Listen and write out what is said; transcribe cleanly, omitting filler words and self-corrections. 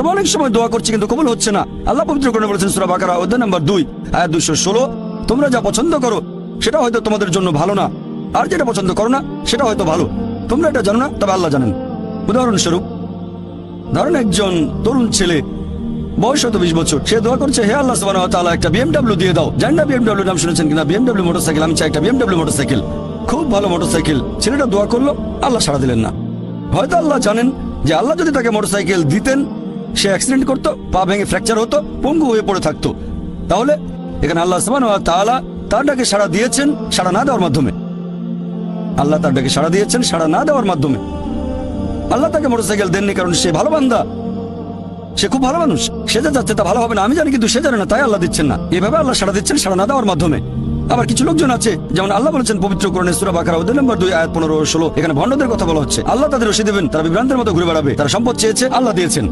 তোমরা অনেক সময় দোয়া করছি কিন্তু কবুল হচ্ছে না। আল্লাহ পবিত্র কোরআনে বলেছেন সূরা বাকারা অধ্যায় নম্বর 2 আয়াত 216, তোমরা যা পছন্দ করো সেটা হয়তো তোমাদের জন্য ভালো না, আর যেটা পছন্দ করো না সেটা হয়তো ভালো। তোমরা এটা জানো না, তবে আল্লাহ জানেন। উদাহরণস্বরূপ ধরেন একজন তরুণ ছেলে, বয়স হয়তো 20 বছর, সে দোয়া করছে, হে আল্লাহ সুবহানাহু ওয়া তাআলা একটা BMW দিয়ে দাও। জানি না BMW নাম শুনেছেন কিনা, BMW মোটরসাইকেল, আমি চাই একটা BMW মোটরসাইকেল, খুব ভালো মোটরসাইকেল। ছেলেটা দোয়া করলো, আল্লাহ সাড়া দিলেন না। হয়তো আল্লাহ জানেন যে আল্লাহ যদি তাকে মোটরসাইকেল দিতেন সে অ্যাক্সিডেন্ট করতো, পা ভেঙে ফ্র্যাকচার হতো, পঙ্গু হয়ে পড়ে থাকতো। তাহলে এখানে আল্লাহ সুবহানাহু ওয়া তাআলা তার ডাকে সাড়া দিয়েছেন সাড়া না দেওয়ার মাধ্যমে। আল্লাহ তার ডাকে সাড়া দিয়েছেন সাড়া না দেওয়ার মাধ্যমে। আল্লাহ তাকে মোটরসাইকেল দেননি কারণ সে ভালো বান্দা, সে খুব ভালো মানুষ, সে যা যাচ্ছে তা ভালো হবে না আমি জানি, কিন্তু সে জানে না, তাই আল্লাহ দিচ্ছেন না। এভাবে আল্লাহ সাড়া দিচ্ছেন সাড়া না দেওয়ার মাধ্যমে। আবার কিছু লোকজন আছে, যেমন আল্লাহ বলেছেন পবিত্র কোরআনে সূরা বাকারা অধ্যায় নম্বর 2 আয়াত 15 ও 16, এখানে ভণ্ডদের কথা বলা হচ্ছে। আল্লাহ তাদের রশি দেবেন, তারা বিভ্রান্তের মতো ঘুরে বেড়াবে, তারা সম্পদ চেয়েছে আল্লাহ দিয়েছেন।